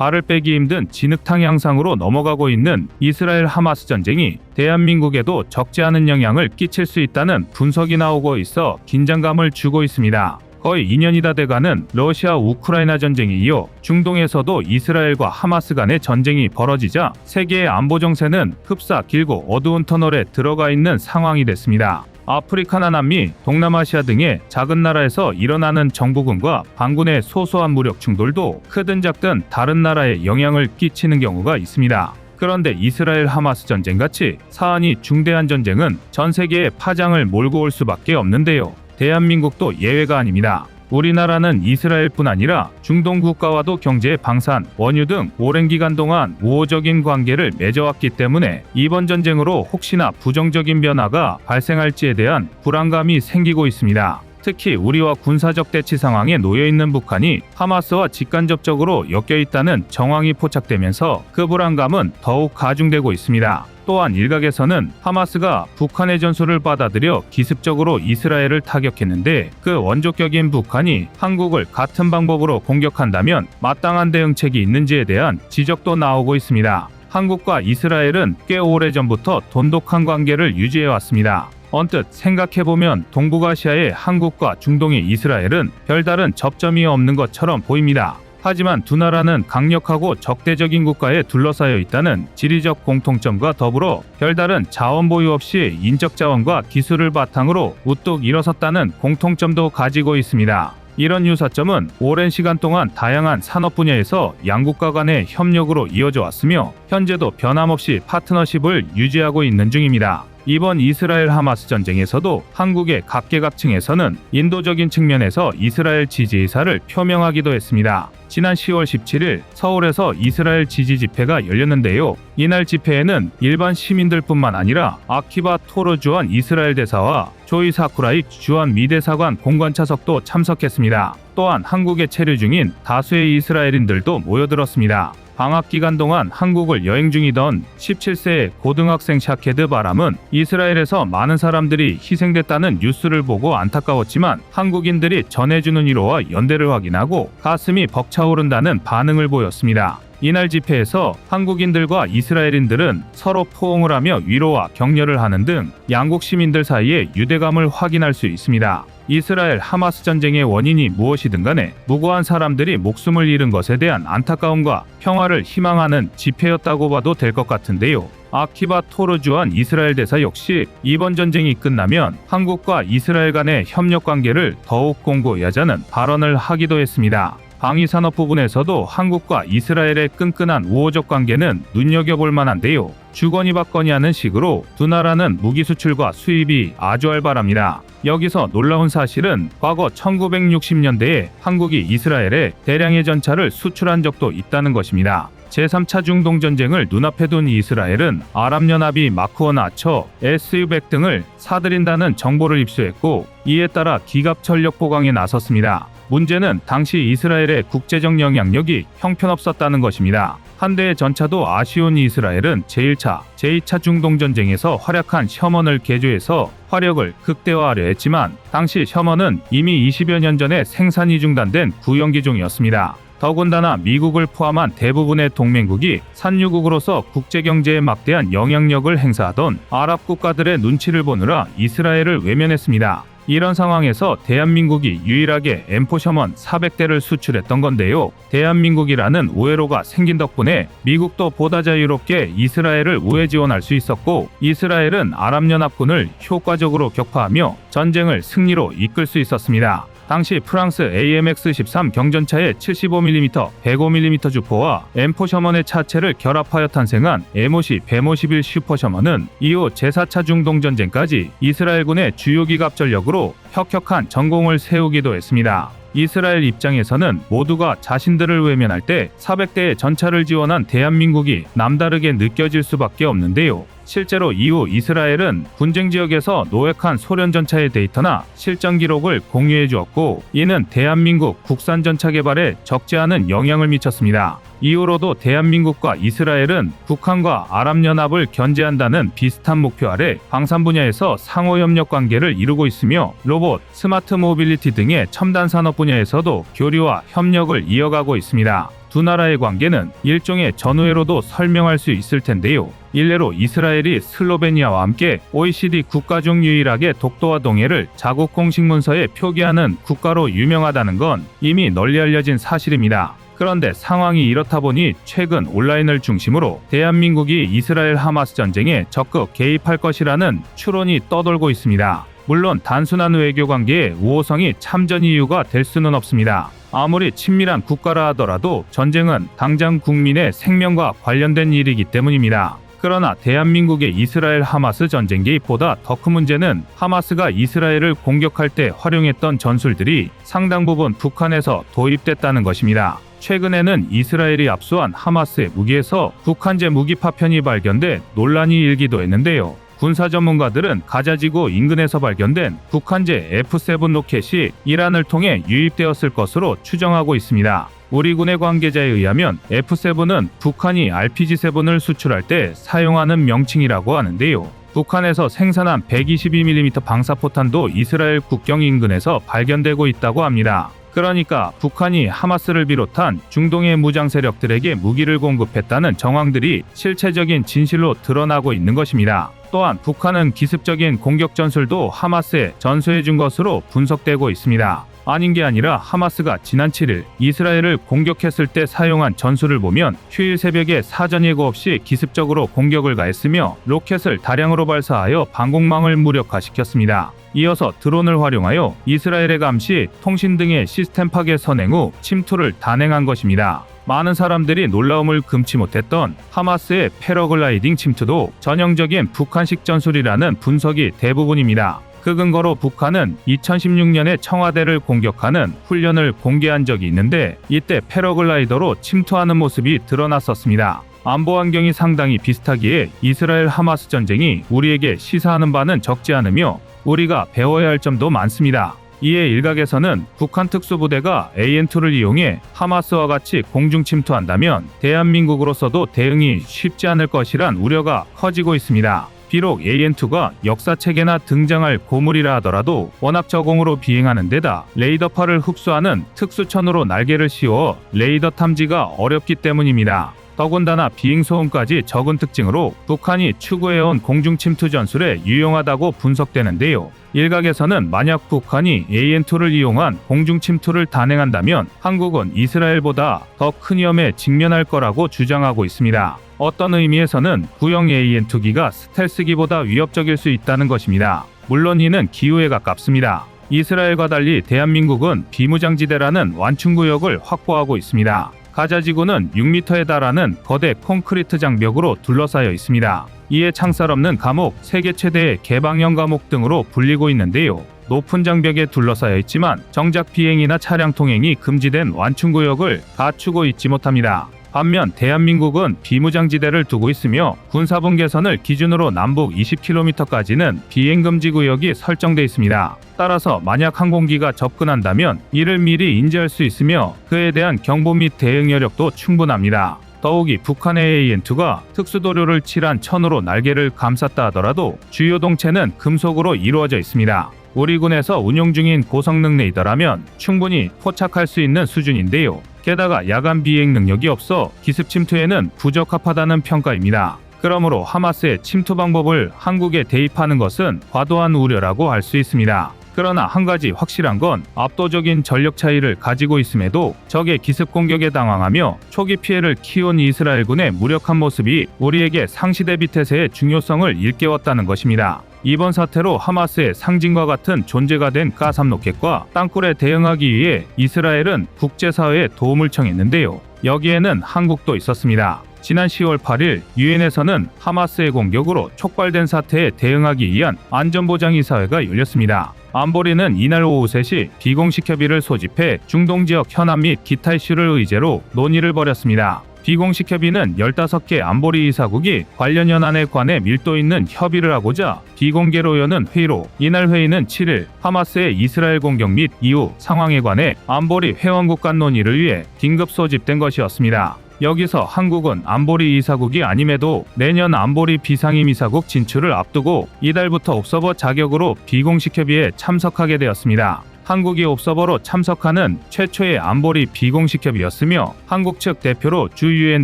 발을 빼기 힘든 진흙탕 양상으로 넘어가고 있는 이스라엘 하마스 전쟁이 대한민국에도 적지 않은 영향을 끼칠 수 있다는 분석이 나오고 있어 긴장감을 주고 있습니다. 거의 2년이 다 돼가는 러시아 우크라이나 전쟁에 이어 중동에서도 이스라엘과 하마스 간의 전쟁이 벌어지자 세계의 안보 정세는 흡사 길고 어두운 터널에 들어가 있는 상황이 됐습니다. 아프리카나 남미, 동남아시아 등의 작은 나라에서 일어나는 정부군과 반군의 소소한 무력 충돌도 크든 작든 다른 나라에 영향을 끼치는 경우가 있습니다. 그런데 이스라엘 하마스 전쟁같이 사안이 중대한 전쟁은 전 세계에 파장을 몰고 올 수밖에 없는데요. 대한민국도 예외가 아닙니다. 우리나라는 이스라엘뿐 아니라 중동 국가와도 경제, 방산, 원유 등 오랜 기간 동안 우호적인 관계를 맺어왔기 때문에 이번 전쟁으로 혹시나 부정적인 변화가 발생할지에 대한 불안감이 생기고 있습니다. 특히 우리와 군사적 대치 상황에 놓여있는 북한이 하마스와 직간접적으로 엮여있다는 정황이 포착되면서 그 불안감은 더욱 가중되고 있습니다. 또한 일각에서는 하마스가 북한의 전술을 받아들여 기습적으로 이스라엘을 타격했는데 그 원조격인 북한이 한국을 같은 방법으로 공격한다면 마땅한 대응책이 있는지에 대한 지적도 나오고 있습니다. 한국과 이스라엘은 꽤 오래전부터 돈독한 관계를 유지해왔습니다. 언뜻 생각해보면 동북아시아의 한국과 중동의 이스라엘은 별다른 접점이 없는 것처럼 보입니다. 하지만 두 나라는 강력하고 적대적인 국가에 둘러싸여 있다는 지리적 공통점과 더불어 별다른 자원 보유 없이 인적 자원과 기술을 바탕으로 우뚝 일어섰다는 공통점도 가지고 있습니다. 이런 유사점은 오랜 시간 동안 다양한 산업 분야에서 양국가 간의 협력으로 이어져 왔으며 현재도 변함없이 파트너십을 유지하고 있는 중입니다. 이번 이스라엘 하마스 전쟁에서도 한국의 각계각층에서는 인도적인 측면에서 이스라엘 지지 의사를 표명하기도 했습니다. 지난 10월 17일 서울에서 이스라엘 지지 집회가 열렸는데요. 이날 집회에는 일반 시민들뿐만 아니라 아키바 토르 주한 이스라엘 대사와 조이 사쿠라이 주한 미 대사관 공관 차석도 참석했습니다. 또한 한국에 체류 중인 다수의 이스라엘인들도 모여들었습니다. 방학 기간 동안 한국을 여행 중이던 17세의 고등학생 샤케드 바람은 이스라엘에서 많은 사람들이 희생됐다는 뉴스를 보고 안타까웠지만 한국인들이 전해주는 위로와 연대를 확인하고 가슴이 벅차오른다는 반응을 보였습니다. 이날 집회에서 한국인들과 이스라엘인들은 서로 포옹을 하며 위로와 격려를 하는 등 양국 시민들 사이의 유대감을 확인할 수 있습니다. 이스라엘 하마스 전쟁의 원인이 무엇이든 간에 무고한 사람들이 목숨을 잃은 것에 대한 안타까움과 평화를 희망하는 집회였다고 봐도 될 것 같은데요. 아키바 토르 주한 이스라엘 대사 역시 이번 전쟁이 끝나면 한국과 이스라엘 간의 협력 관계를 더욱 공고히 하자는 발언을 하기도 했습니다. 방위산업 부분에서도 한국과 이스라엘의 끈끈한 우호적 관계는 눈여겨볼 만한데요. 주거니 받거니 하는 식으로 두 나라는 무기 수출과 수입이 아주 활발합니다. 여기서 놀라운 사실은 과거 1960년대에 한국이 이스라엘에 대량의 전차를 수출한 적도 있다는 것입니다. 제3차 중동전쟁을 눈앞에 둔 이스라엘은 아랍연합이 마크 1 아처, SU-100 등을 사들인다는 정보를 입수했고 이에 따라 기갑 전력 보강에 나섰습니다. 문제는 당시 이스라엘의 국제적 영향력이 형편없었다는 것입니다. 한 대의 전차도 아쉬운 이스라엘은 제1차, 제2차 중동전쟁에서 활약한 셔먼을 개조해서 화력을 극대화하려 했지만 당시 셔먼은 이미 20여 년 전에 생산이 중단된 구형기종이었습니다. 더군다나 미국을 포함한 대부분의 동맹국이 산유국으로서 국제경제에 막대한 영향력을 행사하던 아랍 국가들의 눈치를 보느라 이스라엘을 외면했습니다. 이런 상황에서 대한민국이 유일하게 M4 셔먼 400대를 수출했던 건데요. 대한민국이라는 우회로가 생긴 덕분에 미국도 보다 자유롭게 이스라엘을 우회 지원할 수 있었고 이스라엘은 아랍연합군을 효과적으로 격파하며 전쟁을 승리로 이끌 수 있었습니다. 당시 프랑스 AMX-13 경전차의 75mm, 105mm 주포와 M4 셔먼의 차체를 결합하여 탄생한 M50, 151 슈퍼 셔먼은 이후 제4차 중동전쟁까지 이스라엘군의 주요 기갑 전력으로 혁혁한 전공을 세우기도 했습니다. 이스라엘 입장에서는 모두가 자신들을 외면할 때 400대의 전차를 지원한 대한민국이 남다르게 느껴질 수밖에 없는데요. 실제로 이후 이스라엘은 분쟁 지역에서 노획한 소련 전차의 데이터나 실전 기록을 공유해 주었고 이는 대한민국 국산 전차 개발에 적지 않은 영향을 미쳤습니다. 이후로도 대한민국과 이스라엘은 북한과 아랍연합을 견제한다는 비슷한 목표 아래 방산 분야에서 상호협력 관계를 이루고 있으며 로봇, 스마트 모빌리티 등의 첨단 산업 분야에서도 교류와 협력을 이어가고 있습니다. 두 나라의 관계는 일종의 전우회로도 설명할 수 있을 텐데요. 일례로 이스라엘이 슬로베니아와 함께 OECD 국가 중 유일하게 독도와 동해를 자국 공식 문서에 표기하는 국가로 유명하다는 건 이미 널리 알려진 사실입니다. 그런데 상황이 이렇다 보니 최근 온라인을 중심으로 대한민국이 이스라엘 하마스 전쟁에 적극 개입할 것이라는 추론이 떠돌고 있습니다. 물론 단순한 외교 관계의 우호성이 참전 이유가 될 수는 없습니다. 아무리 친밀한 국가라 하더라도 전쟁은 당장 국민의 생명과 관련된 일이기 때문입니다. 그러나 대한민국의 이스라엘 하마스 전쟁 개입보다 더 큰 문제는 하마스가 이스라엘을 공격할 때 활용했던 전술들이 상당 부분 북한에서 도입됐다는 것입니다. 최근에는 이스라엘이 압수한 하마스의 무기에서 북한제 무기 파편이 발견돼 논란이 일기도 했는데요. 군사 전문가들은 가자지구 인근에서 발견된 북한제 F7 로켓이 이란을 통해 유입되었을 것으로 추정하고 있습니다. 우리 군의 관계자에 의하면 F7은 북한이 RPG-7을 수출할 때 사용하는 명칭이라고 하는데요. 북한에서 생산한 122mm 방사포탄도 이스라엘 국경 인근에서 발견되고 있다고 합니다. 그러니까 북한이 하마스를 비롯한 중동의 무장 세력들에게 무기를 공급했다는 정황들이 실체적인 진실로 드러나고 있는 것입니다. 또한 북한은 기습적인 공격 전술도 하마스에 전수해준 것으로 분석되고 있습니다. 아닌 게 아니라 하마스가 지난 7일 이스라엘을 공격했을 때 사용한 전술을 보면 휴일 새벽에 사전 예고 없이 기습적으로 공격을 가했으며 로켓을 다량으로 발사하여 방공망을 무력화시켰습니다. 이어서 드론을 활용하여 이스라엘의 감시, 통신 등의 시스템 파괴 선행 후 침투를 단행한 것입니다. 많은 사람들이 놀라움을 금치 못했던 하마스의 패러글라이딩 침투도 전형적인 북한식 전술이라는 분석이 대부분입니다. 그 근거로 북한은 2016년에 청와대를 공격하는 훈련을 공개한 적이 있는데 이때 패러글라이더로 침투하는 모습이 드러났었습니다. 안보 환경이 상당히 비슷하기에 이스라엘 하마스 전쟁이 우리에게 시사하는 바는 적지 않으며 우리가 배워야 할 점도 많습니다. 이에 일각에서는 북한 특수부대가 AN2를 이용해 하마스와 같이 공중 침투한다면 대한민국으로서도 대응이 쉽지 않을 것이란 우려가 커지고 있습니다. 비록 AN2가 역사책에나 등장할 고물이라 하더라도 워낙 저공으로 비행하는 데다 레이더파를 흡수하는 특수천으로 날개를 씌워 레이더 탐지가 어렵기 때문입니다. 더군다나 비행소음까지 적은 특징으로 북한이 추구해온 공중침투 전술에 유용하다고 분석되는데요. 일각에서는 만약 북한이 AN2를 이용한 공중침투를 단행한다면 한국은 이스라엘보다 더 큰 위험에 직면할 거라고 주장하고 있습니다. 어떤 의미에서는 구형 AN2기가 스텔스기보다 위협적일 수 있다는 것입니다. 물론 이는 기우에 가깝습니다. 이스라엘과 달리 대한민국은 비무장지대라는 완충구역을 확보하고 있습니다. 가자지구는 6m에 달하는 거대 콘크리트 장벽으로 둘러싸여 있습니다. 이에 창살 없는 감옥, 세계 최대의 개방형 감옥 등으로 불리고 있는데요. 높은 장벽에 둘러싸여 있지만 정작 비행이나 차량 통행이 금지된 완충구역을 갖추고 있지 못합니다. 반면 대한민국은 비무장지대를 두고 있으며 군사분 개선을 기준으로 남북 20km까지는 비행금지 구역이 설정돼 있습니다. 따라서 만약 항공기가 접근한다면 이를 미리 인지할 수 있으며 그에 대한 경보 및 대응 여력도 충분합니다. 더욱이 북한의 AN2가 특수도료를 칠한 천으로 날개를 감쌌다 하더라도 주요 동체는 금속으로 이루어져 있습니다. 우리 군에서 운용 중인 고성능 레이더라면 충분히 포착할 수 있는 수준인데요. 게다가 야간 비행 능력이 없어 기습 침투에는 부적합하다는 평가입니다. 그러므로 하마스의 침투 방법을 한국에 대입하는 것은 과도한 우려라고 할 수 있습니다. 그러나 한 가지 확실한 건 압도적인 전력 차이를 가지고 있음에도 적의 기습 공격에 당황하며 초기 피해를 키운 이스라엘군의 무력한 모습이 우리에게 상시 대비 태세의 중요성을 일깨웠다는 것입니다. 이번 사태로 하마스의 상징과 같은 존재가 된 가삼 로켓과 땅굴에 대응하기 위해 이스라엘은 국제사회에 도움을 청했는데요. 여기에는 한국도 있었습니다. 지난 10월 8일 유엔에서는 하마스의 공격으로 촉발된 사태에 대응하기 위한 안전보장이사회가 열렸습니다. 안보리는 이날 오후 3시 비공식 협의를 소집해 중동 지역 현안 및 기타 이슈를 의제로 논의를 벌였습니다. 비공식 협의는 15개 안보리 이사국이 관련 현안에 관해 밀도 있는 협의를 하고자 비공개로 여는 회의로 이날 회의는 7일 하마스의 이스라엘 공격 및 이후 상황에 관해 안보리 회원국 간 논의를 위해 긴급 소집된 것이었습니다. 여기서 한국은 안보리 이사국이 아님에도 내년 안보리 비상임 이사국 진출을 앞두고 이달부터 옵서버 자격으로 비공식 협의에 참석하게 되었습니다. 한국이 옵서버로 참석하는 최초의 안보리 비공식 협의였으며 한국 측 대표로 주 유엔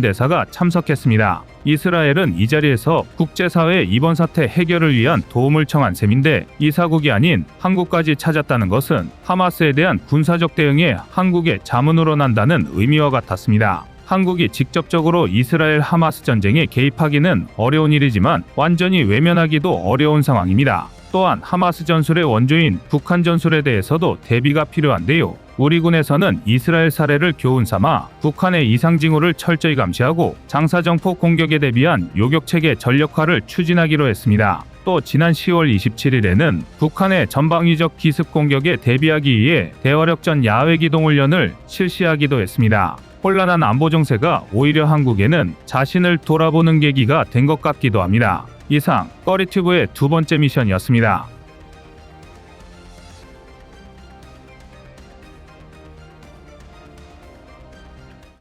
대사가 참석했습니다. 이스라엘은 이 자리에서 국제사회에 이번 사태 해결을 위한 도움을 청한 셈인데 이사국이 아닌 한국까지 찾았다는 것은 하마스에 대한 군사적 대응에 한국의 자문으로 난다는 의미와 같았습니다. 한국이 직접적으로 이스라엘 하마스 전쟁에 개입하기는 어려운 일이지만 완전히 외면하기도 어려운 상황입니다. 또한 하마스 전술의 원조인 북한 전술에 대해서도 대비가 필요한데요. 우리 군에서는 이스라엘 사례를 교훈 삼아 북한의 이상 징후를 철저히 감시하고 장사정포 공격에 대비한 요격체계 전력화를 추진하기로 했습니다. 또 지난 10월 27일에는 북한의 전방위적 기습 공격에 대비하기 위해 대화력전 야외 기동 훈련을 실시하기도 했습니다. 혼란한 안보 정세가 오히려 한국에는 자신을 돌아보는 계기가 된 것 같기도 합니다. 이상 꺼리튜브의 두 번째 미션이었습니다.